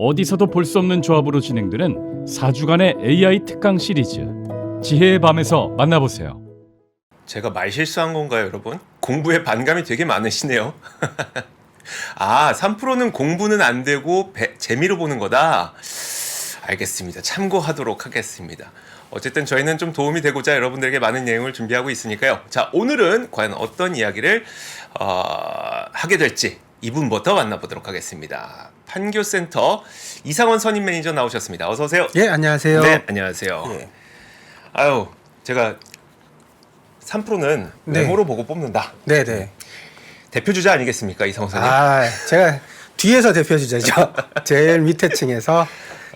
어디서도 볼 수 없는 조합으로 진행되는 4주간의 AI 특강 시리즈 지혜의 밤에서 만나보세요. 제가 말 실수한 건가요, 여러분? 공부에 반감이 되게 많으시네요. 아, 3%는 공부는 안 되고 재미로 보는 거다? 알겠습니다. 참고하도록 하겠습니다. 어쨌든 저희는 좀 도움이 되고자 여러분들에게 많은 내용을 준비하고 있으니까요. 자, 오늘은 과연 어떤 이야기를 하게 될지 2분부터 만나보도록 하겠습니다. 판교센터 이상원 선임 매니저 나오셨습니다. 어서 오세요. 예, 안녕하세요. 네, 안녕하세요. 예. 아유, 제가 3%는 네. 메모로 보고 뽑는다. 네네. 대표 주자 아니겠습니까, 이상원 선임? 아, 제가 뒤에서 대표 주자죠. 제일 밑에 층에서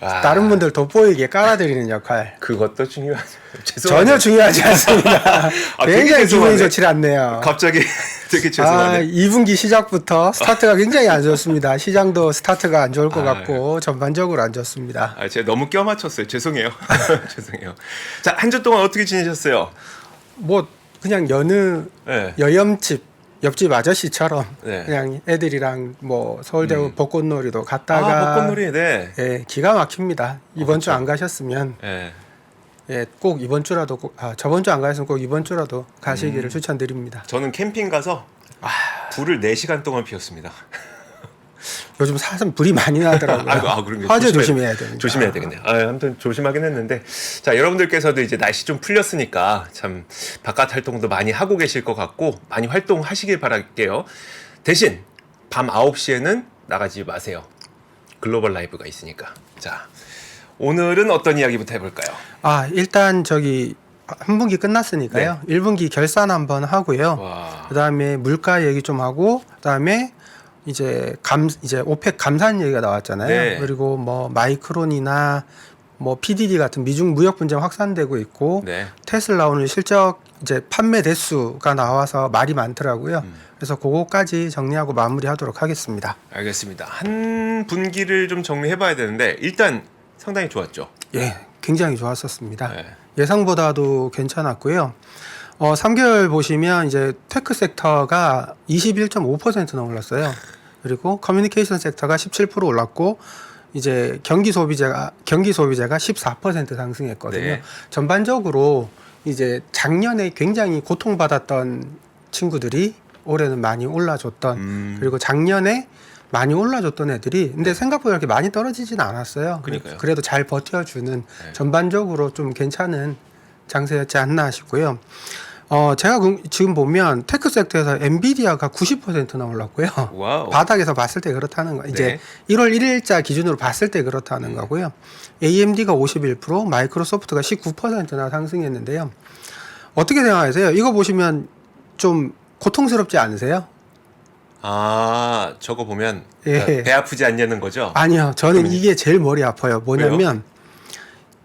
와. 다른 분들 돋보이게 깔아드리는 역할. 그것도 중요하죠. 전혀 중요하지 않습니다. 아, 되게 굉장히 기분이 죄송하네. 좋지 않네요. 갑자기 되게 아, 죄송하네. 2분기 시작부터 스타트가 굉장히 안 좋습니다. 시장도 스타트가 안 좋을 것 아, 같고 전반적으로 안 좋습니다. 아, 제가 너무 껴맞췄어요. 죄송해요. 죄송해요. 자, 한 주 동안 어떻게 지내셨어요? 뭐 그냥 여느 네. 옆집 아저씨처럼 네. 그냥 애들이랑 뭐 서울대우 벚꽃놀이도 갔다가 아, 벚꽃놀이, 네. 예, 기가 막힙니다. 이번 주 그렇죠. 안 가셨으면 네. 예, 꼭 이번 주라도 저번 주 안 가셨으면 꼭 이번 주라도 가시기를 추천드립니다. 저는 캠핑 가서 불을 4시간 동안 피웠습니다. 요즘 사슴 불이 많이 나더라고요. 그런 게 화재 조심해야 됩니다. 조심해야 되겠네요. 아무튼 조심하긴 했는데, 자, 여러분들께서도 이제 날씨 좀 풀렸으니까 참 바깥 활동도 많이 하고 계실 것 같고 많이 활동하시길 바랄게요. 대신 밤 9시에는 나가지 마세요. 글로벌 라이브가 있으니까. 자, 오늘은 어떤 이야기부터 해볼까요? 일단 저기 한 분기 끝났으니까요. 1분기 결산 한번 하고요. 와, 그다음에 물가 얘기 좀 하고 그다음에 이제 오펙 감산 얘기가 나왔잖아요. 네. 그리고 뭐 마이크론이나 뭐 PDD 같은 미중 무역 분쟁 확산되고 있고 네. 테슬라 오늘 실적 이제 판매 대수가 나와서 말이 많더라고요. 그래서 그거까지 정리하고 마무리하도록 하겠습니다. 알겠습니다. 한 분기를 좀 정리해봐야 되는데 일단 상당히 좋았죠. 예, 굉장히 좋았었습니다. 네. 예상보다도 괜찮았고요. 3개월 보시면 이제 테크 섹터가 21.5%나 올랐어요. 그리고 커뮤니케이션 섹터가 17% 올랐고 이제 경기 소비재가 14% 상승했거든요. 네. 전반적으로 이제 작년에 굉장히 고통받았던 친구들이 올해는 많이 올라줬던 그리고 작년에 많이 올라줬던 애들이 근데 생각보다 이렇게 많이 떨어지진 않았어요. 그러니까요. 그래도 잘 버텨주는 네. 전반적으로 좀 괜찮은 장세였지 않나 싶고요. 제가 지금 보면 테크 섹터에서 엔비디아가 90%나 올랐고요. 와우. 바닥에서 봤을 때 그렇다는 거. 이제 네. 1월 1일자 기준으로 봤을 때 그렇다는 거고요. AMD가 51%, 마이크로소프트가 19%나 상승했는데요. 어떻게 생각하세요? 이거 보시면 좀 고통스럽지 않으세요? 아, 저거 보면 예. 배 아프지 않냐는 거죠? 아니요. 저는 그러면- 이게 제일 머리 아파요. 뭐냐면 왜요?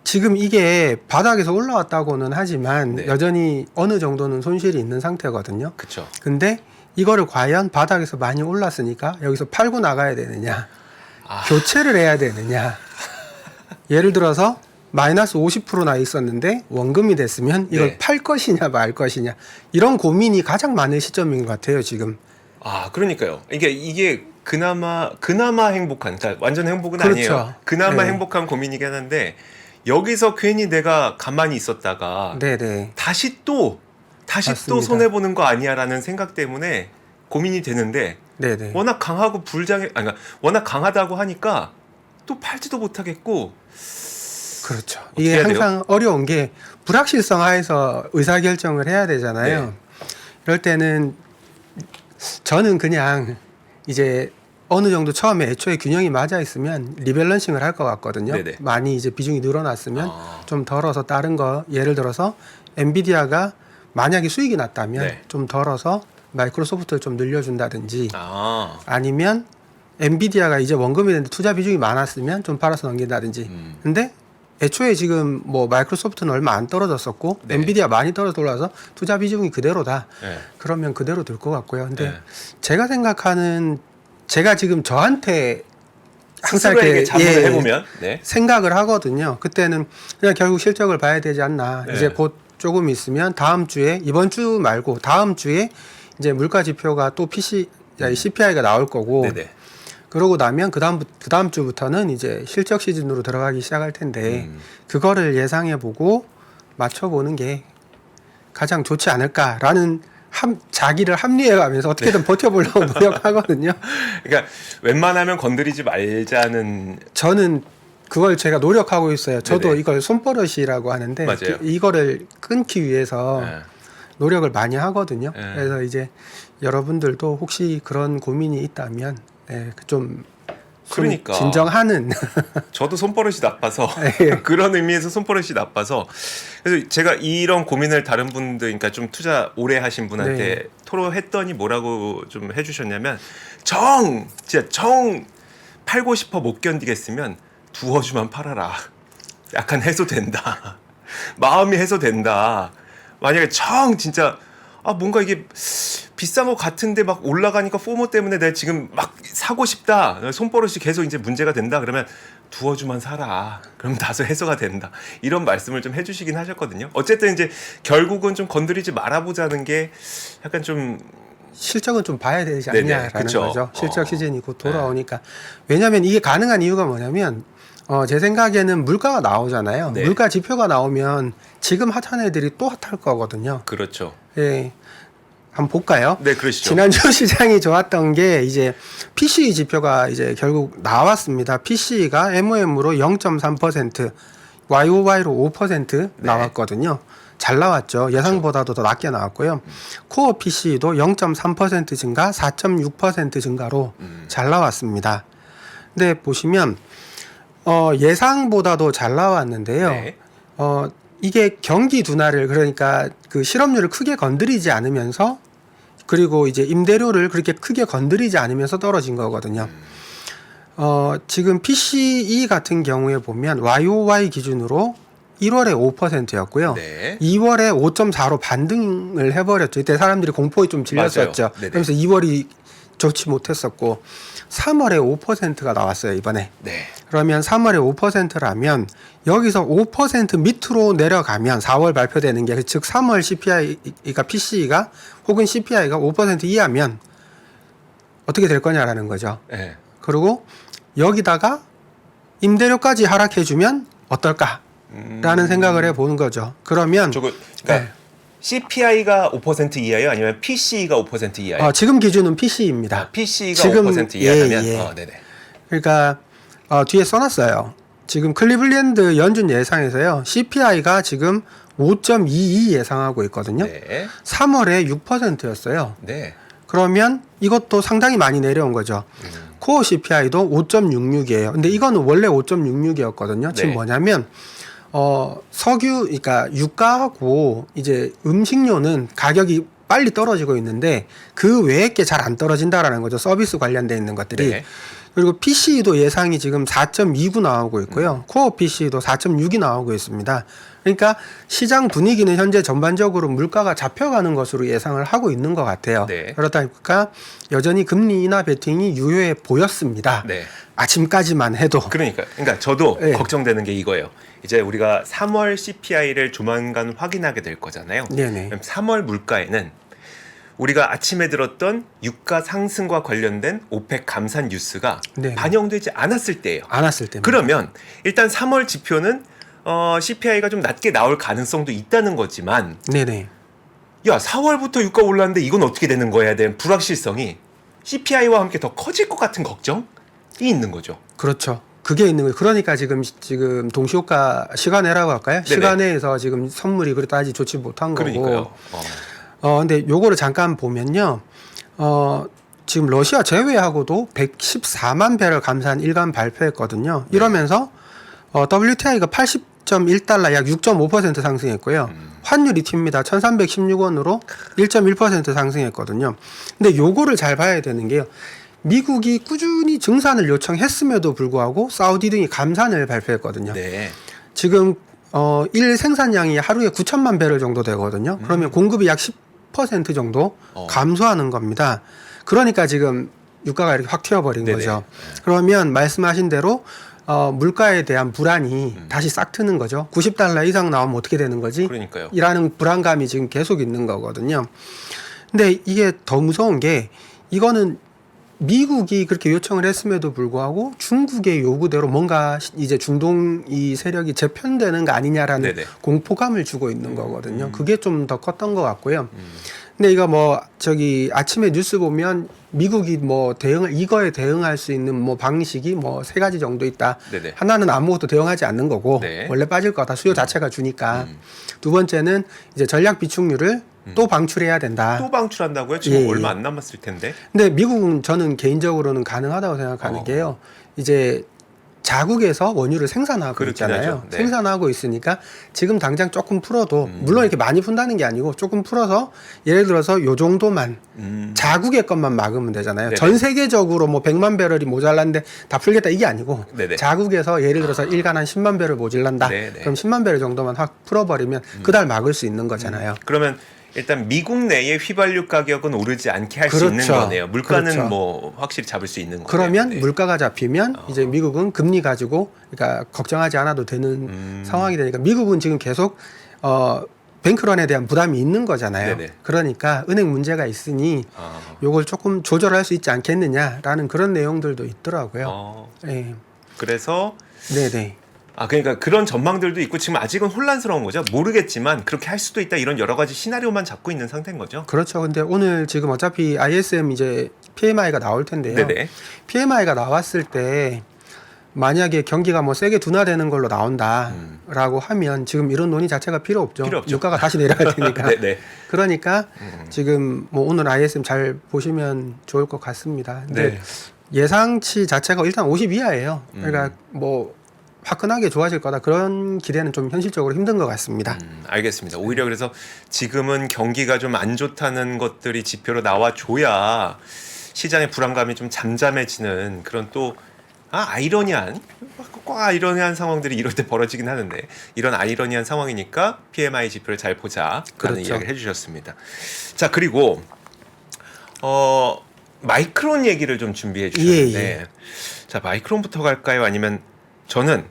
지금 이게 바닥에서 올라왔다고는 하지만 네. 여전히 어느 정도는 손실이 있는 상태거든요. 그쵸. 근데 이거를 과연 바닥에서 많이 올랐으니까 여기서 팔고 나가야 되느냐, 아. 교체를 해야 되느냐. 예를 들어서 마이너스 50%나 있었는데 원금이 됐으면 이걸 네. 팔 것이냐 말 것이냐 이런 고민이 가장 많은 시점인 것 같아요 지금. 아, 그러니까요. 이게 그나마 행복한, 그러니까 완전 행복은 그렇죠. 아니에요. 그나마 네. 행복한 고민이긴 한데 여기서 괜히 내가 가만히 있었다가 네네. 다시 또 맞습니다. 손해 보는 거 아니야라는 생각 때문에 고민이 되는데 네네. 워낙 강하고 그러니까 워낙 강하다고 하니까 또 팔지도 못하겠고. 그렇죠. 어떻게 이게 해야 돼요? 항상 어려운 게 불확실성 하에서 의사결정을 해야 되잖아요. 네. 이럴 때는 저는 그냥 이제 어느 정도 처음에 애초에 균형이 맞아 있으면 리밸런싱을 할 것 같거든요. 네네. 많이 이제 비중이 늘어났으면 아. 좀 덜어서 다른 거 예를 들어서 엔비디아가 만약에 수익이 났다면 네. 좀 덜어서 마이크로소프트를 좀 늘려준다든지 아, 아니면 엔비디아가 이제 원금이 되는데 투자 비중이 많았으면 좀 팔아서 넘긴다든지. 근데 애초에 지금 뭐 마이크로소프트는 얼마 안 떨어졌었고 네. 엔비디아 많이 떨어져 올라서 투자 비중이 그대로다. 네. 그러면 그대로 될 것 같고요. 근데 네. 제가 지금 저한테 항상 스스로에게 이렇게 자문을 해보면, 네. 생각을 하거든요. 그때는 그냥 결국 실적을 봐야 되지 않나. 네. 이제 곧 조금 있으면 다음 주에 이번 주 말고 다음 주에 이제 물가 지표가 또 CPI가 나올 거고 네네. 그러고 나면 그다음 주부터는 이제 실적 시즌으로 들어가기 시작할 텐데 그거를 예상해보고 맞춰보는 게 가장 좋지 않을까라는 자기를 합리해가면서 어떻게든 버텨보려고 노력하거든요. 그러니까 웬만하면 건드리지 말자는. 저는 그걸 제가 노력하고 있어요. 저도 네네. 이걸 손버릇이라고 하는데 맞아요. 이거를 끊기 위해서 네. 노력을 많이 하거든요. 네. 그래서 이제 여러분들도 혹시 그런 고민이 있다면 좀 그러니까. 진정하는 저도 손버릇이 나빠서 예. 그런 의미에서 손버릇이 나빠서 그래서 제가 이런 고민을 다른 분들, 그러니까 좀 투자 오래 하신 분한테 네. 토로했더니 뭐라고 좀 해주셨냐면, 진짜 팔고 싶어 못 견디겠으면 두어 주만 팔아라. 약간 해소된다. 마음이 해소된다. 만약에 진짜 뭔가 이게 비싼 것 같은데 막 올라가니까 포모 때문에 내가 지금 막 사고 싶다. 손버릇이 계속 이제 문제가 된다. 그러면 두어 주만 사라. 그럼 다소 해소가 된다. 이런 말씀을 좀 해주시긴 하셨거든요. 어쨌든 이제 결국은 좀 건드리지 말아보자는 게 약간 좀. 실적은 좀 봐야 되지 네네, 않냐라는 그쵸. 거죠. 실적 시즌이 곧 돌아오니까. 왜냐하면 이게 가능한 이유가 뭐냐면 제 생각에는 물가가 나오잖아요. 네. 물가 지표가 나오면 지금 핫한 애들이 또 핫할 거거든요. 그렇죠. 예. 한번 볼까요? 네, 그러시죠. 지난주 시장이 좋았던 게 이제 PCE 지표가 이제 결국 나왔습니다. PCE가 MOM으로 0.3%, YOY로 5% 나왔거든요. 잘 나왔죠. 예상보다도 더 낮게 나왔고요. 코어 PCE도 0.3% 증가, 4.6% 증가로 잘 나왔습니다. 근데 보시면 예상보다도 잘 나왔는데요. 네. 이게 경기 둔화를, 그러니까 그 실업률을 크게 건드리지 않으면서, 그리고 이제 임대료를 그렇게 크게 건드리지 않으면서 떨어진 거거든요. 지금 PCE 같은 경우에 보면 YOY 기준으로 1월에 5%였고요. 네. 2월에 5.4로 반등을 해버렸죠. 이때 사람들이 공포에 좀 질렸었죠. 맞아요. 네네. 그러면서 2월이 좋지 못했었고 3월에 5%가 나왔어요, 이번에. 네. 그러면 3월에 5%라면 여기서 5% 밑으로 내려가면 4월 발표되는 게, 즉 3월 CPI가 PCE가 혹은 CPI가 5% 이하면 어떻게 될 거냐라는 거죠. 네. 그리고 여기다가 임대료까지 하락해주면 어떨까라는 생각을 해보는 거죠. 그러면 그러니까 네. CPI가 5% 이하요? 아니면 PCE가 5% 이하요? 지금 기준은 PC입니다. PC가 지금, 5% 이하면 네네. 그러니까 뒤에 써놨어요. 지금 클리블랜드 연준 예상에서요. CPI가 지금 5.22 예상하고 있거든요. 네. 3월에 6%였어요. 네. 그러면 이것도 상당히 많이 내려온 거죠. 코어 CPI도 5.66이에요. 근데 이거는 원래 5.66이었거든요. 지금 네. 뭐냐면 석유, 그러니까 유가하고 이제 음식료는 가격이 빨리 떨어지고 있는데 그 외의 게 잘 안 떨어진다라는 거죠. 서비스 관련돼 있는 것들이. 네. 그리고 PCE도 예상이 지금 4.29 나오고 있고요. 코어 PCE도 4.6이 나오고 있습니다. 그러니까 시장 분위기는 현재 전반적으로 물가가 잡혀가는 것으로 예상을 하고 있는 것 같아요. 네. 그러다 보니까 여전히 금리 인하 베팅이 유효해 보였습니다. 네. 아침까지만 해도. 그러니까 저도 네. 걱정되는 게 이거예요. 이제 우리가 3월 CPI를 조만간 확인하게 될 거잖아요. 네네. 그럼 3월 물가에는 우리가 아침에 들었던 유가 상승과 관련된 오펙 감산 뉴스가 네네. 반영되지 않았을 때예요. 않았을 때입니다. 그러면 일단 3월 지표는 CPI가 좀 낮게 나올 가능성도 있다는 거지만, 네네. 야 4월부터 유가 올랐는데 이건 어떻게 되는 거야? 대한 불확실성이 CPI와 함께 더 커질 것 같은 걱정이 있는 거죠. 그렇죠. 그게 있는 거예요. 그러니까 지금 동시효과 시간외라고 할까요? 네네. 시간외에서 지금 선물이 그렇다지 좋지 못한 거고. 그러니까요. 근데 요거를 잠깐 보면요. 지금 러시아 제외하고도 114만 배럴 감산 일간 발표했거든요. 이러면서 WTI가 80.1달러 약 6.5% 상승했고요. 환율이 튑니다. 1316원으로 1.1% 상승했거든요. 근데 요거를 잘 봐야 되는 게요. 미국이 꾸준히 증산을 요청했음에도 불구하고 사우디 등이 감산을 발표했거든요. 네. 지금 일 생산량이 하루에 9천만 배럴 정도 되거든요. 그러면 공급이 약 10% 정도 감소하는 겁니다. 그러니까 지금 유가가 이렇게 확 튀어버린 네네. 거죠. 그러면 말씀하신 대로 물가에 대한 불안이 다시 싹 트는 거죠. 90달러 이상 나오면 어떻게 되는 거지? 그러니까요. 이라는 불안감이 지금 계속 있는 거거든요. 근데 이게 더 무서운 게 이거는 미국이 그렇게 요청을 했음에도 불구하고 중국의 요구대로 뭔가 이제 중동 이 세력이 재편되는 거 아니냐라는 네네. 공포감을 주고 있는 거거든요. 그게 좀 더 컸던 것 같고요. 근데 이거 뭐 저기 아침에 뉴스 보면 미국이 뭐 이거에 대응할 수 있는 뭐 방식이 뭐 3가지 정도 있다. 네네. 하나는 아무것도 대응하지 않는 거고 네. 원래 빠질 거다. 수요 자체가 주니까. 두 번째는 이제 전략 비축률을 또 방출해야 된다. 또 방출한다고요? 지금 예, 예. 얼마 안 남았을 텐데. 근데 미국은 저는 개인적으로는 가능하다고 생각하는 게요. 이제 자국에서 원유를 생산하고 그렇긴 있잖아요. 하죠. 네. 생산하고 있으니까 지금 당장 조금 풀어도 물론 이렇게 많이 푼다는 게 아니고 조금 풀어서 예를 들어서 요 정도만 자국의 것만 막으면 되잖아요. 네네. 전 세계적으로 뭐 100만 배럴이 모자란데 다 풀겠다 이게 아니고 네네. 자국에서 예를 들어서 일간 한 10만 배럴 모질란다. 네네. 그럼 10만 배럴 정도만 확 풀어버리면 그달 막을 수 있는 거잖아요. 그러면 일단 미국 내에 휘발유 가격은 오르지 않게 할 수 있는 그렇죠. 거네요. 물가는 그렇죠. 뭐 확실히 잡을 수 있는 거네요. 그러면 네. 물가가 잡히면 이제 미국은 금리 가지고 그러니까 걱정하지 않아도 되는 상황이 되니까 미국은 지금 계속 뱅크런에 대한 부담이 있는 거잖아요. 네네. 그러니까 은행 문제가 있으니 요걸 조금 조절할 수 있지 않겠느냐라는 그런 내용들도 있더라고요. 예. 그래서 네네. 그러니까 그런 전망들도 있고 지금 아직은 혼란스러운 거죠. 모르겠지만 그렇게 할 수도 있다 이런 여러 가지 시나리오만 잡고 있는 상태인 거죠. 그렇죠. 근데 오늘 지금 어차피 ISM 이제 PMI가 나올 텐데요. 네네. PMI가 나왔을 때 만약에 경기가 뭐 세게 둔화되는 걸로 나온다라고 하면 지금 이런 논의 자체가 필요 없죠. 필요 없죠. 유가가 다시 내려갈 테니까. 네네. 그러니까 지금 뭐 오늘 ISM 잘 보시면 좋을 것 같습니다. 근데 네. 예상치 자체가 일단 50 이하예요. 그러니까 뭐 화끈하게 좋아질 거다 그런 기대는 좀 현실적으로 힘든 것 같습니다. 알겠습니다. 오히려 그래서 지금은 경기가 좀 안 좋다는 것들이 지표로 나와줘야 시장의 불안감이 좀 잠잠해지는 그런 또 아이러니한 상황들이 이럴 때 벌어지긴 하는데 이런 아이러니한 상황이니까 PMI 지표를 잘 보자라는 그렇죠. 이야기를 해주셨습니다. 자 그리고 마이크론 얘기를 좀 준비해 주셨는데 예. 자 마이크론부터 갈까요? 아니면 저는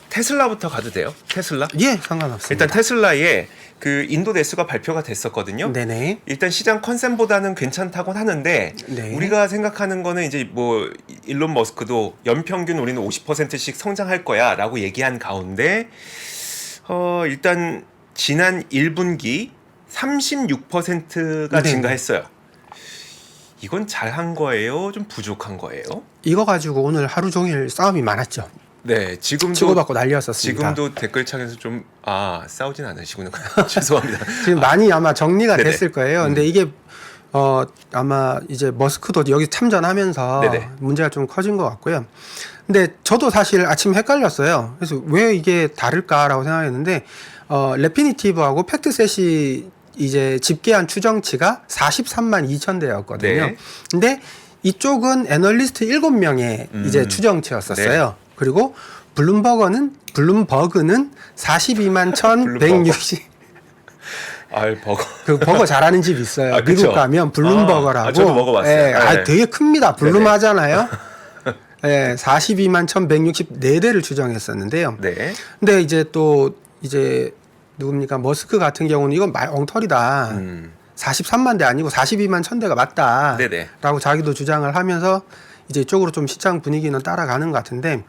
테슬라부터 가도 돼요? 테슬라? 예, 상관없습니다. 일단 테슬라의 그 인도 내수가 발표가 됐었거든요. 네네. 일단 시장 컨센보다는 괜찮다곤 하는데 네. 우리가 생각하는 거는 이제 뭐 일론 머스크도 연평균 우리는 50%씩 성장할 거야라고 얘기한 가운데 일단 지난 1분기 36%가 네. 증가했어요. 이건 잘한 거예요? 좀 부족한 거예요? 이거 가지고 오늘 하루 종일 싸움이 많았죠. 네, 지금도 치고받고 난리였었습니다. 지금도 댓글창에서 좀 싸우진 않으시구나. 죄송합니다. 지금 많이 아마 정리가 네네. 됐을 거예요. 근데 이게 아마 이제 머스크도 여기 참전하면서 네네. 문제가 좀 커진 것 같고요. 근데 저도 사실 아침 헷갈렸어요. 그래서 왜 이게 다를까라고 생각했는데 레피니티브하고 팩트셋이 이제 집계한 추정치가 43만 2천 대였거든요. 네. 근데 이쪽은 애널리스트 7명의 이제 추정치였었어요. 네. 그리고 블룸버그는 42만 1,160 버거. 그 버거 잘하는 집 있어요. 그쵸. 미국 가면 블룸버거라고. 저도 먹어봤어요. 예, 네. 되게 큽니다. 블룸하잖아요. 예, 42만 1,164대를 추정했었는데요. 네. 근데 이제 또 이제 누굽니까 머스크 같은 경우는 이건 엉터리다. 43만 대 아니고 42만 1,000대가 맞다. 네네. 라고 자기도 주장을 하면서 이제 이쪽으로 좀 시장 분위기는 따라가는 것 같은데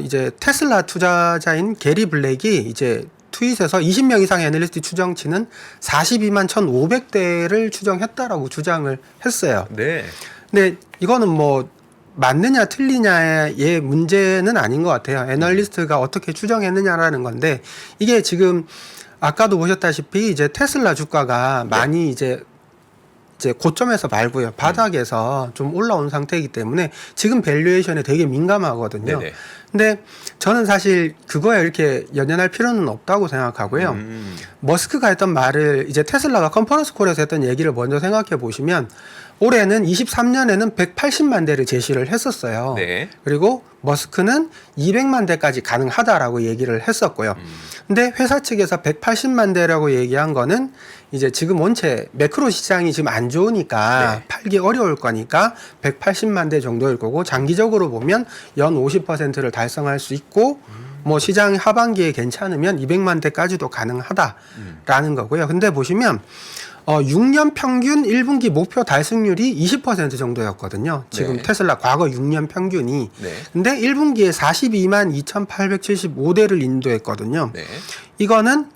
이제 테슬라 투자자인 게리 블랙이 이제 트윗에서 20명 이상의 애널리스트 추정치는 42만 1,500대를 추정했다라고 주장을 했어요. 네. 근데 이거는 뭐 맞느냐 틀리냐의 문제는 아닌 것 같아요. 애널리스트가 어떻게 추정했느냐라는 건데 이게 지금 아까도 보셨다시피 이제 테슬라 주가가 많이 이제 고점에서 말고요. 바닥에서 좀 올라온 상태이기 때문에 지금 밸류에이션에 되게 민감하거든요. 네네. 근데 저는 사실 그거에 이렇게 연연할 필요는 없다고 생각하고요. 머스크가 했던 말을 이제 테슬라가 컨퍼런스 콜에서 했던 얘기를 먼저 생각해 보시면 올해는 23년에는 180만 대를 제시를 했었어요. 네. 그리고 머스크는 200만 대까지 가능하다라고 얘기를 했었고요. 근데 회사 측에서 180만 대라고 얘기한 거는 이제 지금 원체 매크로 시장이 지금 안 좋으니까 네. 팔기 어려울 거니까 180만 대 정도일 거고 장기적으로 보면 연 50%를 달성할 수 있고 뭐 시장 하반기에 괜찮으면 200만 대까지도 가능하다라는 거고요. 근데 보시면 6년 평균 1분기 목표 달성률이 20% 정도였거든요. 지금 네. 테슬라 과거 6년 평균이. 네. 근데 1분기에 42만 2,875대를 인도했거든요. 네. 이거는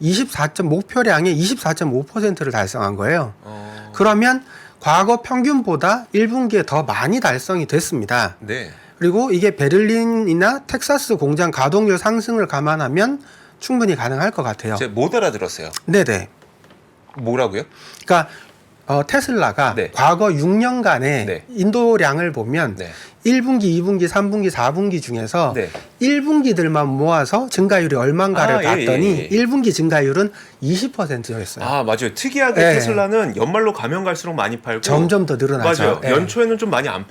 목표량의 24.5%를 달성한 거예요. 어. 그러면 과거 평균보다 1분기에 더 많이 달성이 됐습니다. 네. 그리고 이게 베를린이나 텍사스 공장 가동률 상승을 감안하면 충분히 가능할 것 같아요. 제가 못 알아들었어요. 네네. 뭐라고요? 그러니까 테슬라가 네. 과거 6년간의 네. 인도량을 보면 네. 1분기, 2분기, 3분기, 4분기 중에서 네. 1분기들만 모아서 증가율이 얼마인가를 아, 예, 봤더니 예, 예. 1분기 증가율은 20%였어요. 아, 맞아요. 특이하게 네. 테슬라는 연말로 가면 갈수록 많이 팔고 점점 더 늘어나죠. 맞아요. 네. 연초에는 좀 많이 안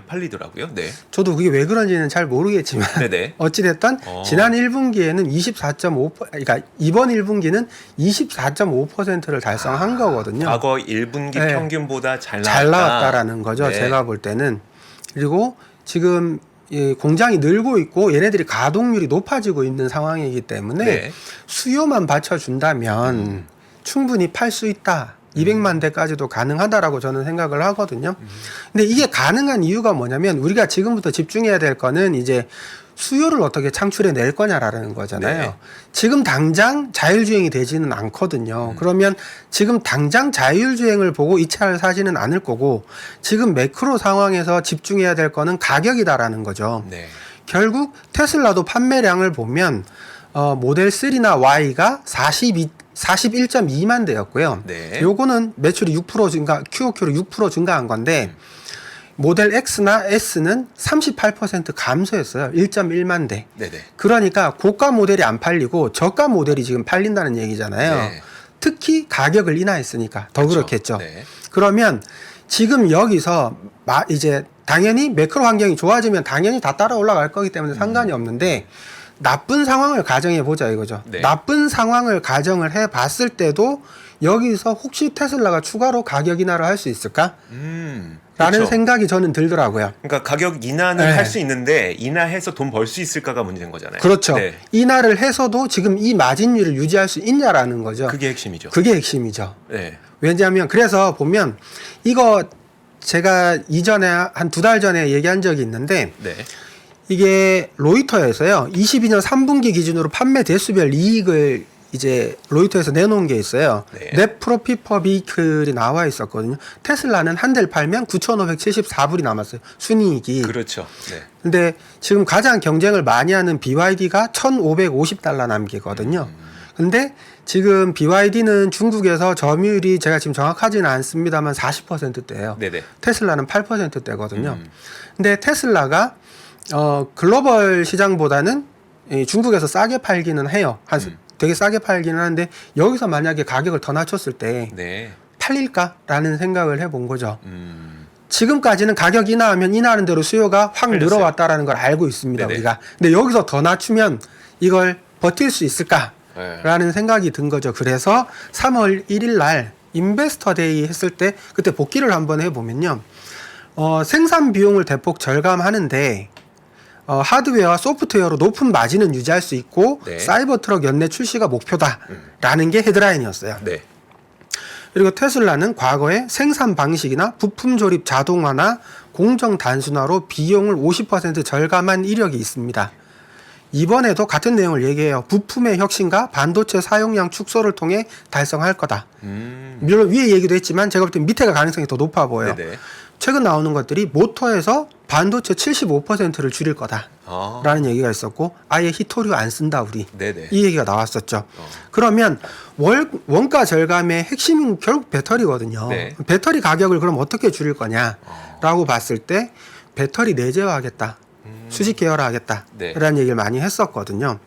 팔리더라고요. 네. 저도 그게 왜 그런지는 잘 모르겠지만 네네. 어찌됐든 지난 1분기에는 그러니까 이번 1분기는 24.5%를 달성한 거거든요. 과거 1분기 네. 평균보다 잘 잘 나왔다라는 거죠. 네. 제가 볼 때는. 그리고 지금 공장이 늘고 있고 얘네들이 가동률이 높아지고 있는 상황이기 때문에 네. 수요만 받쳐준다면 충분히 팔 수 있다. 200만 대까지도 가능하다라고 저는 생각을 하거든요. 근데 이게 가능한 이유가 뭐냐면 우리가 지금부터 집중해야 될 거는 이제 수요를 어떻게 창출해 낼 거냐라는 거잖아요. 네. 지금 당장 자율주행이 되지는 않거든요. 그러면 지금 당장 자율주행을 보고 이 차를 사지는 않을 거고 지금 매크로 상황에서 집중해야 될 거는 가격이다라는 거죠. 네. 결국 테슬라도 판매량을 보면 모델 3나 Y가 41.2만 대였고요. 네. 요거는 매출이 6% 증가, QOQ로 6% 증가한 건데 모델 X나 S는 38% 감소했어요. 1.1만 대. 네네. 그러니까 고가 모델이 안 팔리고 저가 모델이 지금 팔린다는 얘기잖아요. 네. 특히 가격을 인하했으니까 더 그렇죠. 그렇겠죠. 네. 그러면 지금 여기서 이제 당연히 매크로 환경이 좋아지면 당연히 다 따라 올라갈 거기 때문에 상관이 없는데 나쁜 상황을 가정해 보자 이거죠. 네. 나쁜 상황을 가정을 해 봤을 때도 여기서 혹시 테슬라가 추가로 가격 인하를 할 수 있을까? 라는 그렇죠. 생각이 저는 들더라고요. 그러니까 가격 인하는 네. 할 수 있는데 인하해서 돈 벌 수 있을까가 문제인 거잖아요. 그렇죠. 네. 인하를 해서도 지금 이 마진율을 유지할 수 있냐라는 거죠. 그게 핵심이죠. 그게 핵심이죠. 네. 왜냐하면 그래서 보면 이거 제가 이전에 한 2달 전에 얘기한 적이 있는데 네. 이게 로이터에서요. 22년 3분기 기준으로 판매 대수별 이익을 이제 로이터에서 내놓은 게 있어요. 네. 넷 프로핏 퍼 비클이 나와 있었거든요. 테슬라는 한 대를 팔면 9,574불이 남았어요. 순이익이. 그렇죠. 네. 근데 지금 가장 경쟁을 많이 하는 BYD가 1,550달러 남기거든요. 근데 지금 BYD는 중국에서 점유율이 제가 지금 정확하지는 않습니다만 40%대예요. 네네. 테슬라는 8%대거든요. 근데 테슬라가 글로벌 시장보다는 이 중국에서 싸게 팔기는 해요. 되게 싸게 팔기는 하는데 여기서 만약에 가격을 더 낮췄을 때 네. 팔릴까라는 생각을 해본 거죠. 음. 지금까지는 가격 인하하면 인하하는 대로 수요가 확 팔렸어요. 늘어왔다라는 걸 알고 있습니다. 네네. 우리가. 근데 여기서 더 낮추면 이걸 버틸 수 있을까라는 네. 생각이 든 거죠. 그래서 3월 1일 날 인베스터 데이 했을 때 그때 복귀를 한번 해보면요. 생산 비용을 대폭 절감하는데 하드웨어와 소프트웨어로 높은 마진은 유지할 수 있고 네. 사이버 트럭 연내 출시가 목표다라는 게 헤드라인이었어요. 네. 그리고 테슬라는 과거에 생산 방식이나 부품 조립 자동화나 공정 단순화로 비용을 50% 절감한 이력이 있습니다. 이번에도 같은 내용을 얘기해요. 부품의 혁신과 반도체 사용량 축소를 통해 달성할 거다. 물론 위에 얘기도 했지만 제가 볼 때 밑에가 가능성이 더 높아 보여요. 네네. 최근 나오는 것들이 모터에서 반도체 75%를 줄일 거다. 아. 라는 얘기가 있었고 아예 히토류 안 쓴다 우리. 네네. 이 얘기가 나왔었죠. 그러면 원가 절감의 핵심은 결국 배터리거든요. 네. 배터리 가격을 그럼 어떻게 줄일 거냐라고 봤을 때 배터리 내재화하겠다. 수직 계열화하겠다. 네. 라는 얘기를 많이 했었거든요.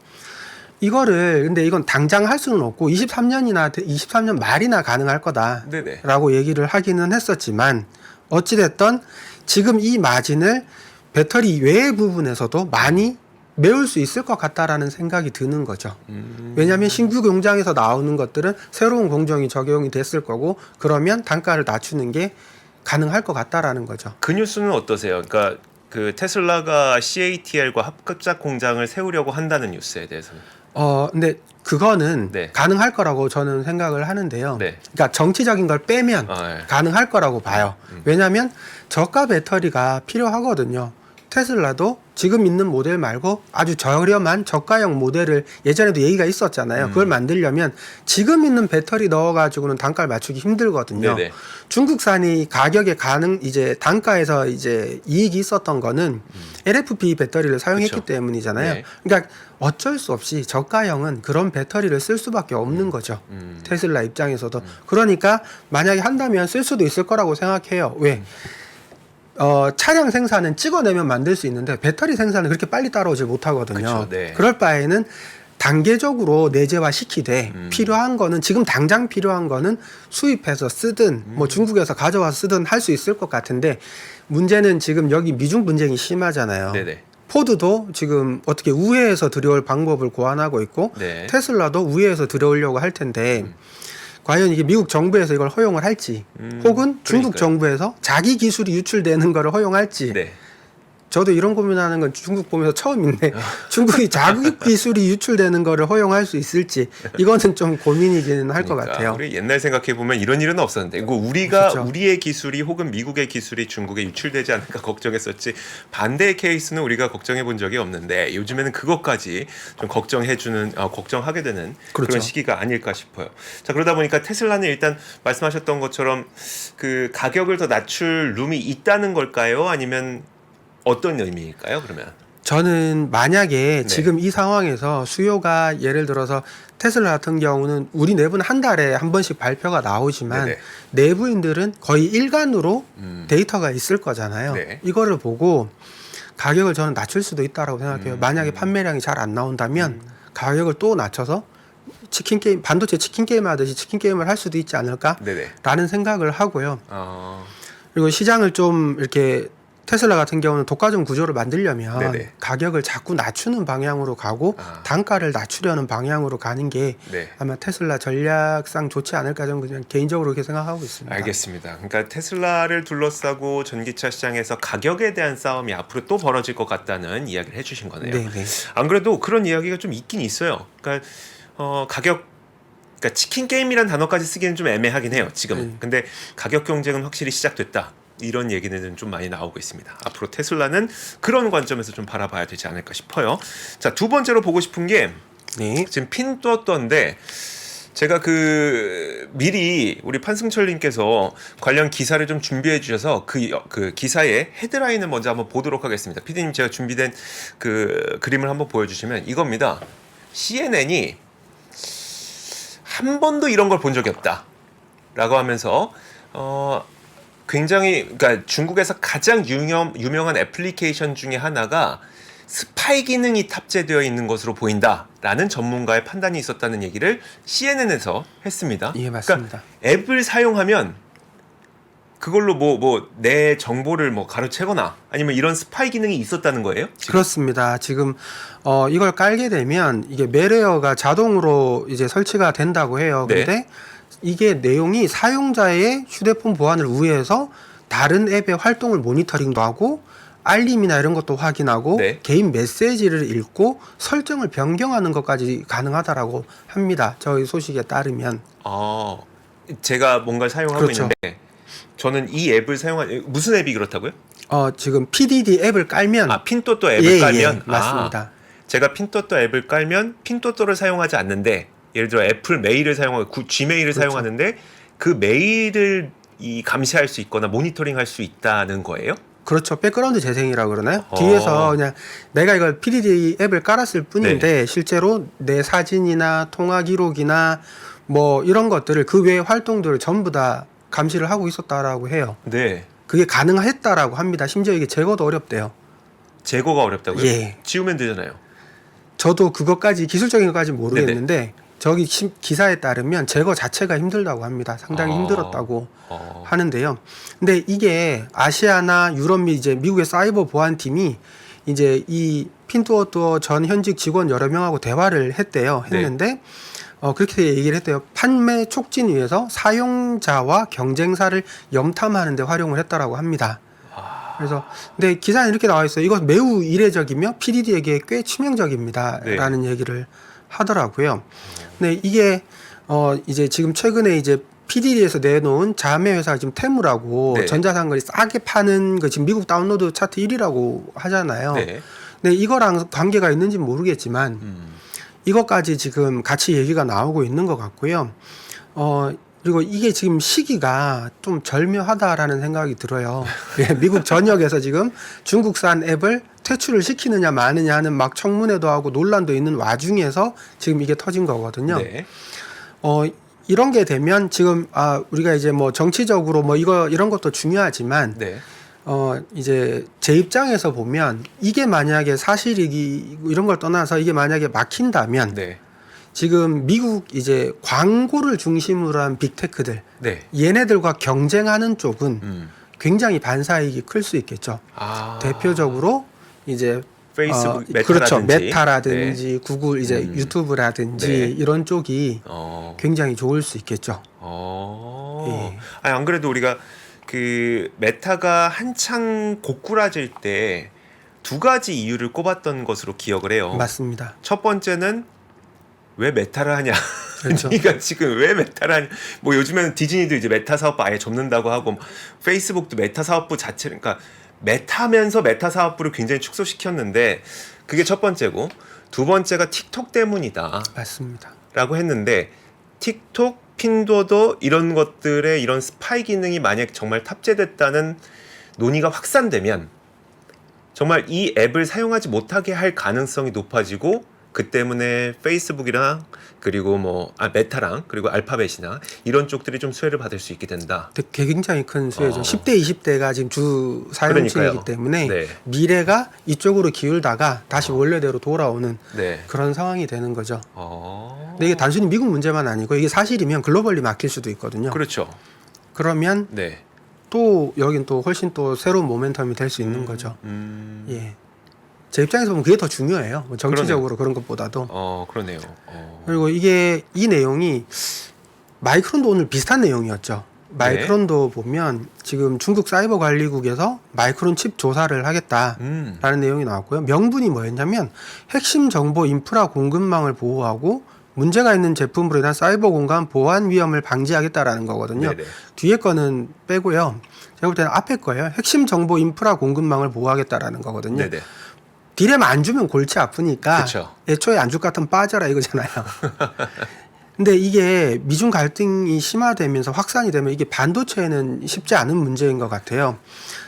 이거를 근데 이건 당장 할 수는 없고 23년 말이나 가능할 네네. 거다라고 얘기를 하기는 했었지만 어찌됐든 지금 이 마진을 배터리 외의 부분에서도 많이 메울 수 있을 것 같다라는 생각이 드는 거죠. 왜냐하면 신규 공장에서 나오는 것들은 새로운 공정이 적용이 됐을 거고 그러면 단가를 낮추는 게 가능할 것 같다라는 거죠. 그 뉴스는 어떠세요? 그러니까 그 테슬라가 CATL과 합작작 공장을 세우려고 한다는 뉴스에 대해서는. 근데 그거는 네. 가능할 거라고 저는 생각을 하는데요. 네. 그러니까 정치적인 걸 빼면 아, 예. 가능할 거라고 봐요. 왜냐하면 저가 배터리가 필요하거든요. 테슬라도 지금 있는 모델 말고 아주 저렴한 저가형 모델을 예전에도 얘기가 있었잖아요. 그걸 만들려면 지금 있는 배터리 넣어가지고는 단가를 맞추기 힘들거든요. 네네. 중국산이 가격에 이제 단가에서 이제 이익이 있었던 거는 LFP 배터리를 사용했기 그쵸. 때문이잖아요. 네. 그러니까 어쩔 수 없이 저가형은 그런 배터리를 쓸 수밖에 없는 거죠. 테슬라 입장에서도. 그러니까 만약에 한다면 쓸 수도 있을 거라고 생각해요. 왜? 차량 생산은 찍어내면 만들 수 있는데 배터리 생산은 그렇게 빨리 따라오지 못하거든요. 그쵸, 네. 그럴 바에는 단계적으로 내재화 시키되 필요한 거는 지금 당장 필요한 거는 수입해서 쓰든 뭐 중국에서 가져와서 쓰든 할 수 있을 것 같은데 문제는 지금 여기 미중 분쟁이 심하잖아요. 네네. 포드도 지금 어떻게 우회해서 들여올 방법을 고안하고 있고 네. 테슬라도 우회해서 들여오려고 할 텐데 과연 이게 미국 정부에서 이걸 허용을 할지 혹은 중국 그러니까요. 정부에서 자기 기술이 유출되는 거를 허용할지 네. 저도 이런 고민하는 건 중국 보면서 처음인데 중국이 자국 기술이 유출되는 거를 허용할 수 있을지 이거는 좀 고민이기는 할 것 같아요. 우리 옛날 생각해 보면 이런 일은 없었는데, 이거 우리가 그렇죠. 우리의 기술이 혹은 미국의 기술이 중국에 유출되지 않을까 걱정했었지 반대의 케이스는 우리가 걱정해 본 적이 없는데 요즘에는 그것까지 좀 걱정하게 되는 그런 그렇죠. 시기가 아닐까 싶어요. 자, 그러다 보니까 테슬라는 일단 말씀하셨던 것처럼 그 가격을 더 낮출 룸이 있다는 걸까요? 아니면 어떤 의미일까요? 그러면 저는 만약에 네. 지금 이 상황에서 수요가 예를 들어서 테슬라 같은 경우는 우리 내부는 한 달에 한 번씩 발표가 나오지만 네네. 내부인들은 거의 일간으로 데이터가 있을 거잖아요. 네. 이거를 보고 가격을 저는 낮출 수도 있다라고 생각해요. 만약에 판매량이 잘 안 나온다면 가격을 또 낮춰서 치킨 게임, 반도체 치킨 게임 하듯이 치킨 게임을 할 수도 있지 않을까라는 네네. 생각을 하고요. 어, 그리고 시장을 좀 이렇게 테슬라 같은 경우는 독과점 구조를 만들려면 네네. 가격을 자꾸 낮추는 방향으로 가고 단가를 낮추려는 방향으로 가는 게 네. 아마 테슬라 전략상 좋지 않을까 저는 그냥 개인적으로 그렇게 생각하고 있습니다. 알겠습니다. 그러니까 테슬라를 둘러싸고 전기차 시장에서 가격에 대한 싸움이 앞으로 또 벌어질 것 같다는 이야기를 해주신 거네요. 네네. 안 그래도 그런 이야기가 좀 있긴 있어요. 그러니까 그러니까 치킨 게임이란 단어까지 쓰기는 좀 애매하긴 해요. 지금은. 근데 가격 경쟁은 확실히 시작됐다. 이런 얘기는 좀 많이 나오고 있습니다. 앞으로 테슬라는 그런 관점에서 좀 바라봐야 되지 않을까 싶어요. 자, 두 번째로 보고 싶은 게 네. 지금 핀또어떠인데 제가 미리 우리 판승철님께서 관련 기사를 좀 준비해 주셔서 그 기사의 헤드라인을 먼저 한번 보도록 하겠습니다. PD님 제가 준비된 그 그림을 한번 보여주시면 이겁니다. CNN이 한 번도 이런 걸 본 적이 없다라고 하면서 굉장히 그러니까 중국에서 가장 유명한 애플리케이션 중에 하나가 스파이 기능이 탑재되어 있는 것으로 보인다라는 전문가의 판단이 있었다는 얘기를 CNN에서 했습니다. 예, 맞습니다. 그러니까 앱을 사용하면 그걸로 뭐 내 정보를 뭐 가로채거나 아니면 이런 스파이 기능이 있었다는 거예요? 지금? 그렇습니다. 지금 이걸 깔게 되면 이게 메레어가 자동으로 이제 설치가 된다고 해요. 네. 근데 이게 내용이 사용자의 휴대폰 보안을 우회해서 다른 앱의 활동을 모니터링도 하고 알림이나 이런 것도 확인하고 네. 개인 메시지를 읽고 설정을 변경하는 것까지 가능하다라고 합니다. 저희 소식에 따르면. 제가 뭔가를 사용하고 그렇죠. 있는데 저는 이 앱을 무슨 앱이 그렇다고요? 지금 PDD 앱을 깔면 핀또또 앱을 깔면 맞습니다. 제가 핀또또 앱을 깔면 핀또또를 사용하지 않는데 예를 들어 애플 메일을 사용하고 G메일을 그렇죠. 사용하는데 그 메일을 감시할 수 있거나 모니터링할 수 있다는 거예요? 그렇죠. 백그라운드 재생이라고 그러나요? 뒤에서 그냥 내가 이걸 PDD 앱을 깔았을 뿐인데 실제로 내 사진이나 통화 기록이나 뭐 이런 것들을 그 외의 활동들을 전부 다 감시를 하고 있었다라고 해요. 네. 그게 가능했다라고 합니다. 심지어 이게 제거도 어렵대요. 제거가 어렵다고요? 예. 지우면 되잖아요. 저도 그것까지 기술적인 것까지 모르겠는데 저기 기사에 따르면 제거 자체가 힘들다고 합니다. 상당히 힘들었다고 하는데요. 근데 이게 아시아나 유럽 및 이제 미국의 사이버 보안팀이 이제 이 핀뚜어뚜어 전 현직 직원 여러 명하고 대화를 했는데 그렇게 얘기를 했대요. 판매 촉진 위해서 사용자와 경쟁사를 염탐하는 데 활용을 했다라고 합니다. 그래서 근데 기사에 이렇게 나와 있어요. 이건 매우 이례적이며 PDD에게 꽤 치명적입니다. 네. 라는 얘기를 하더라고요. 근데 이게 이제 지금 최근에 이제 PDD에서 내놓은 자매 회사가 지금 테무라고 네. 전자상거래 싸게 파는 거 지금 미국 다운로드 차트 1위라고 하잖아요. 네. 근데 이거랑 관계가 있는지 모르겠지만 이것까지 지금 같이 얘기가 나오고 있는 것 같고요. 그리고 이게 지금 시기가 좀 절묘하다라는 생각이 들어요. 예, 미국 전역에서 지금 중국산 앱을 퇴출을 시키느냐 마느냐 하는 막 청문회도 하고 논란도 있는 와중에서 지금 이게 터진 거거든요. 네. 이런 게 되면 지금 우리가 이제 뭐 정치적으로 뭐 이런 것도 중요하지만 네. 이제 제 입장에서 보면 이게 만약에 사실이기 이런 걸 떠나서 이게 만약에 막힌다면 네. 지금 미국 이제 광고를 중심으로 한 빅테크들 네. 얘네들과 경쟁하는 쪽은 굉장히 반사이익이 클 수 있겠죠. 아. 대표적으로 이제 페이스북, 그렇죠. 메타라든지. 메타라든지 구글 이제 유튜브라든지 네. 이런 쪽이 굉장히 좋을 수 있겠죠. 예. 아니, 안 그래도 우리가 그 메타가 한창 고꾸라질 때 두 가지 이유를 꼽았던 것으로 기억을 해요. 맞습니다. 첫 번째는 왜 메타를 하냐. 그렇죠. 그러니까 지금 왜 메타를 하냐. 뭐 요즘에는 디즈니도 이제 메타 사업부 아예 접는다고 하고 페이스북도 메타 사업부 자체 그러니까 메타면서 메타 사업부를 굉장히 축소시켰는데 그게 첫 번째고 두 번째가 틱톡 때문이다. 맞습니다. 라고 했는데 틱톡, 핀도도 이런 것들의 이런 스파이 기능이 만약 정말 탑재됐다는 논의가 확산되면 정말 이 앱을 사용하지 못하게 할 가능성이 높아지고 그 때문에 페이스북이랑 그리고 뭐 메타랑 그리고 알파벳이나 이런 쪽들이 좀 수혜를 받을 수 있게 된다. 굉장히 큰 수혜죠. 10대, 20대가 지금 주 사용층이기 그러니까요. 때문에 네. 미래가 이쪽으로 기울다가 다시 원래대로 돌아오는 네. 그런 상황이 되는 거죠. 근데 이게 단순히 미국 문제만 아니고 이게 사실이면 글로벌리 막힐 수도 있거든요. 그렇죠. 그러면 네. 또 여긴 또 훨씬 또 새로운 모멘텀이 될 수 있는 거죠. 예. 제 입장에서 보면 그게 더 중요해요. 뭐 정치적으로 그런 것보다도. 그러네요. 그리고 이게 이 내용이 마이크론도 오늘 비슷한 내용이었죠. 마이크론도 보면 지금 중국 사이버 관리국에서 마이크론 칩 조사를 하겠다라는 내용이 나왔고요. 명분이 뭐였냐면 핵심 정보 인프라 공급망을 보호하고 문제가 있는 제품으로 인한 사이버 공간 보안 위험을 방지하겠다라는 거거든요. 네네. 뒤에 거는 빼고요. 제가 볼 때는 앞에 거예요. 핵심 정보 인프라 공급망을 보호하겠다라는 거거든요. 네네. 디램 안 주면 골치 아프니까 그쵸. 애초에 안 줄 것 같으면 빠져라 이거잖아요. 근데 이게 미중 갈등이 심화되면서 확산이 되면 이게 반도체에는 쉽지 않은 문제인 것 같아요.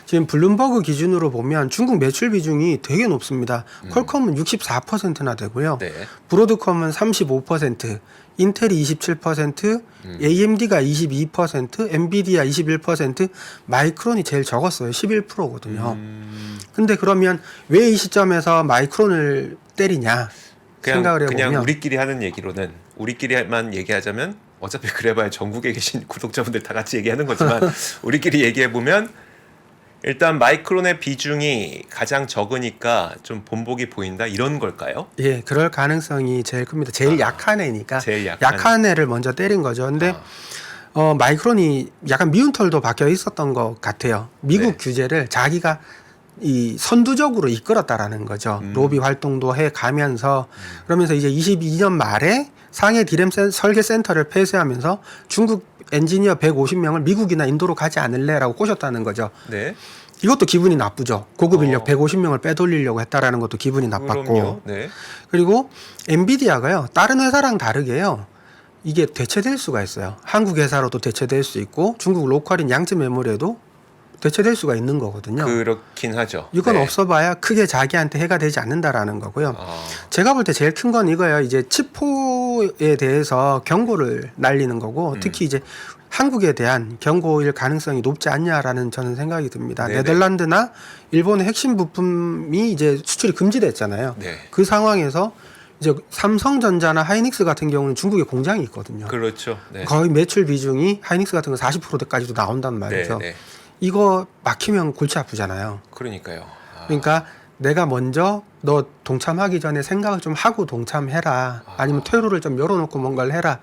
지금 블룸버그 기준으로 보면 중국 매출 비중이 되게 높습니다. 퀄컴은 64%나 되고요. 네. 브로드컴은 35%, 인텔이 27%, AMD가 22%, 엔비디아 21%, 마이크론이 제일 적었어요. 11%거든요. 근데 그러면 왜 이 시점에서 마이크론을 때리냐 생각을 해보면 그냥 우리끼리 하는 얘기로는 우리끼리만 얘기하자면 어차피 그래봐야 전국에 계신 구독자분들 다 같이 얘기하는 거지만 우리끼리 얘기해보면 일단 마이크론의 비중이 가장 적으니까 좀 본보기 보인다 이런 걸까요? 예, 그럴 가능성이 제일 큽니다. 제일 약한 애니까 제일 약한. 약한 애를 먼저 때린 거죠. 근데 마이크론이 약간 미운 털도 박혀 있었던 것 같아요. 미국 네. 규제를 자기가 이 선두적으로 이끌었다라는 거죠. 로비 활동도 해 가면서 그러면서 이제 22년 말에 상해 디램 설계 센터를 폐쇄하면서 중국 엔지니어 150명을 미국이나 인도로 가지 않을래라고 꼬셨다는 거죠. 네. 이것도 기분이 나쁘죠. 고급 인력 150명을 빼돌리려고 했다라는 것도 기분이 나빴고. 그럼요. 네. 그리고 엔비디아가요. 다른 회사랑 다르게요. 이게 대체될 수가 있어요. 한국 회사로도 대체될 수 있고 중국 로컬인 양쯔 메모리에도 대체될 수가 있는 거거든요. 그렇긴 하죠. 이건 네. 없어봐야 크게 자기한테 해가 되지 않는다라는 거고요. 제가 볼 때 제일 큰 건 이거예요. 이제 칩포에 대해서 경고를 날리는 거고 특히 이제 한국에 대한 경고일 가능성이 높지 않냐라는 저는 생각이 듭니다. 네네. 네덜란드나 일본의 핵심 부품이 이제 수출이 금지됐잖아요. 네. 그 상황에서 이제 삼성전자나 하이닉스 같은 경우는 중국에 공장이 있거든요. 그렇죠. 네. 거의 매출 비중이 하이닉스 같은 거 40%대까지도 나온단 말이죠. 네, 네. 이거 막히면 골치 아프잖아요. 그러니까요. 그러니까 내가 먼저 너 동참하기 전에 생각을 좀 하고 동참해라. 아니면 퇴로를 좀 열어놓고 뭔가를 해라.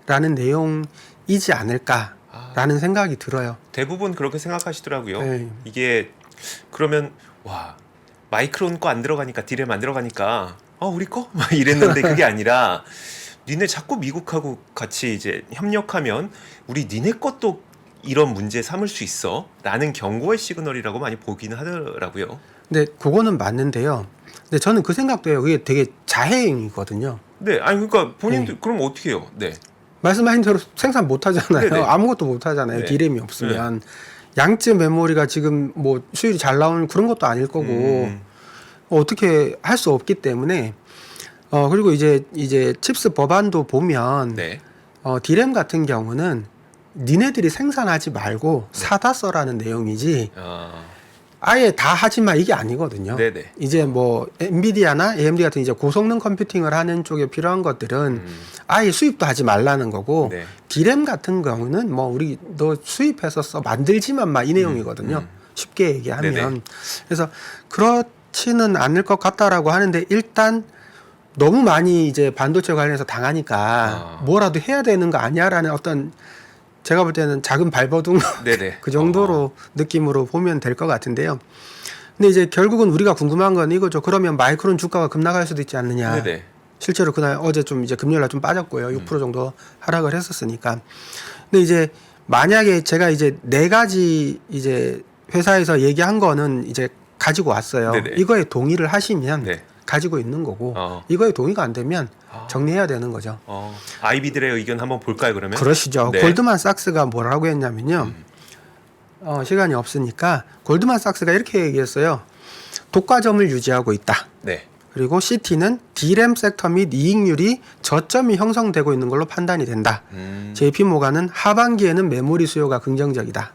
라는 내용이지 않을까라는 생각이 들어요. 대부분 그렇게 생각하시더라고요. 네. 이게 그러면 와 마이크론 거 안 들어가니까 디램 안 들어가니까 우리 거? 막 이랬는데 그게 아니라 니네 자꾸 미국하고 같이 이제 협력하면 우리 니네 것도 이런 문제 삼을 수 있어 라는 경고의 시그널이라고 많이 보기는 하더라고요. 근데 그거는 맞는데요. 근데 저는 그 생각도 해요. 그게 되게 자해행위거든요. 네, 아니 그러니까 본인들 그럼 어떻게 해요? 네, 말씀하신 대로 생산 못 하잖아요. 네네. 아무것도 못 하잖아요. 네. 디램이 없으면. 양쯔 메모리가 지금 뭐 수율이 잘 나오는 그런 것도 아닐 거고 어떻게 할 수 없기 때문에 그리고 이제 칩스 법안도 보면 네, 디램 같은 경우는 니네들이 생산하지 말고 사다 써라는 내용이지 아예 다 하지 마 이게 아니거든요. 네네. 이제 뭐 엔비디아나 AMD 같은 이제 고성능 컴퓨팅을 하는 쪽에 필요한 것들은 아예 수입도 하지 말라는 거고 네. 디램 같은 경우는 뭐 우리 너 수입해서 써 만들지만 마 이 내용이거든요. 쉽게 얘기하면 네네. 그래서 그렇지는 않을 것 같다라고 하는데 일단 너무 많이 이제 반도체 관련해서 당하니까 뭐라도 해야 되는 거 아니야라는 어떤 제가 볼 때는 작은 발버둥 네네. 그 정도로 느낌으로 보면 될 것 같은데요. 근데 이제 결국은 우리가 궁금한 건 이거죠. 그러면 마이크론 주가가 급락할 수도 있지 않느냐. 네네. 실제로 그날 어제 좀 이제 금요일날 좀 빠졌고요. 6% 정도 하락을 했었으니까. 근데 이제 만약에 제가 이제 4가지 이제 회사에서 얘기한 거는 이제 가지고 왔어요. 네네. 이거에 동의를 하시면 네. 가지고 있는 거고 이거에 동의가 안 되면 정리해야 되는 거죠. 아이비들의 의견 한번 볼까요 그러면? 그러시죠. 네. 골드만삭스가 뭐라고 했냐면요. 시간이 없으니까 골드만삭스가 이렇게 얘기했어요. 독과점을 유지하고 있다. 네. 그리고 CT는 D램 섹터 및 이익률이 저점이 형성되고 있는 걸로 판단이 된다. JP모간은 하반기에는 메모리 수요가 긍정적이다.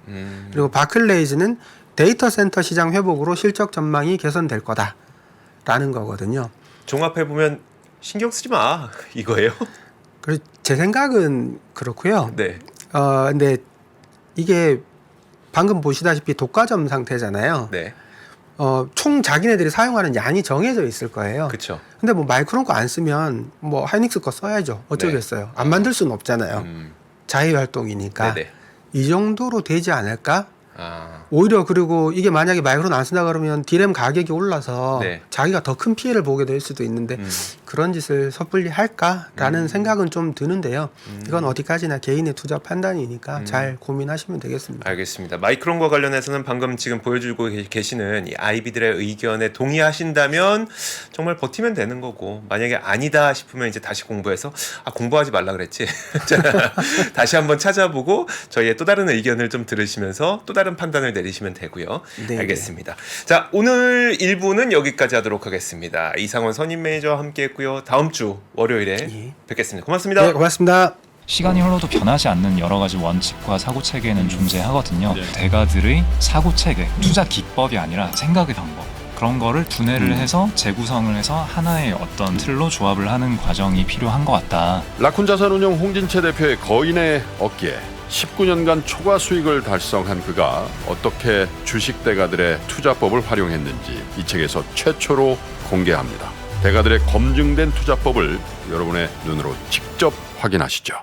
그리고 바클레이즈는 데이터 센터 시장 회복으로 실적 전망이 개선될 거다. 라는 거거든요. 종합해 보면 신경 쓰지 마 이거예요. 그래서 제 생각은 그렇고요. 네. 근데 이게 방금 보시다시피 독과점 상태잖아요. 네. 총 자기네들이 사용하는 양이 정해져 있을 거예요. 그렇죠. 근데 뭐 마이크론 거 안 쓰면 뭐 하이닉스 거 써야죠. 어쩌겠어요. 안 만들 수는 없잖아요. 자해 활동이니까. 네네. 이 정도로 되지 않을까? 오히려 그리고 이게 만약에 마이크론 안 쓴다 그러면 디램 가격이 올라서 네. 자기가 더 큰 피해를 보게 될 수도 있는데 그런 짓을 섣불리 할까라는 생각은 좀 드는데요. 이건 어디까지나 개인의 투자 판단이니까 잘 고민하시면 되겠습니다. 알겠습니다. 마이크론과 관련해서는 방금 지금 보여주고 계시는 이 아이비들의 의견에 동의하신다면 정말 버티면 되는 거고 만약에 아니다 싶으면 이제 다시 공부해서 공부하지 말라 그랬지. 다시 한번 찾아보고 저희의 또 다른 의견을 좀 들으시면서 또 다른 판단을 내리시면 되고요. 네, 알겠습니다. 자, 오늘 1부는 여기까지 하도록 하겠습니다. 이상원 선임 매니저와 함께했고요. 다음 주 월요일에 뵙겠습니다. 고맙습니다. 네, 고맙습니다. 시간이 흘러도 변하지 않는 여러 가지 원칙과 사고 체계는 존재하거든요. 대가들의 사고 체계, 투자 기법이 아니라 생각의 방법. 그런 거를 분해를 해서 재구성을 해서 하나의 어떤 틀로 조합을 하는 과정이 필요한 것 같다. 라쿤 자산운용 홍진채 대표의 거인의 어깨에 19년간 초과 수익을 달성한 그가 어떻게 주식 대가들의 투자법을 활용했는지 이 책에서 최초로 공개합니다. 대가들의 검증된 투자법을 여러분의 눈으로 직접 확인하시죠.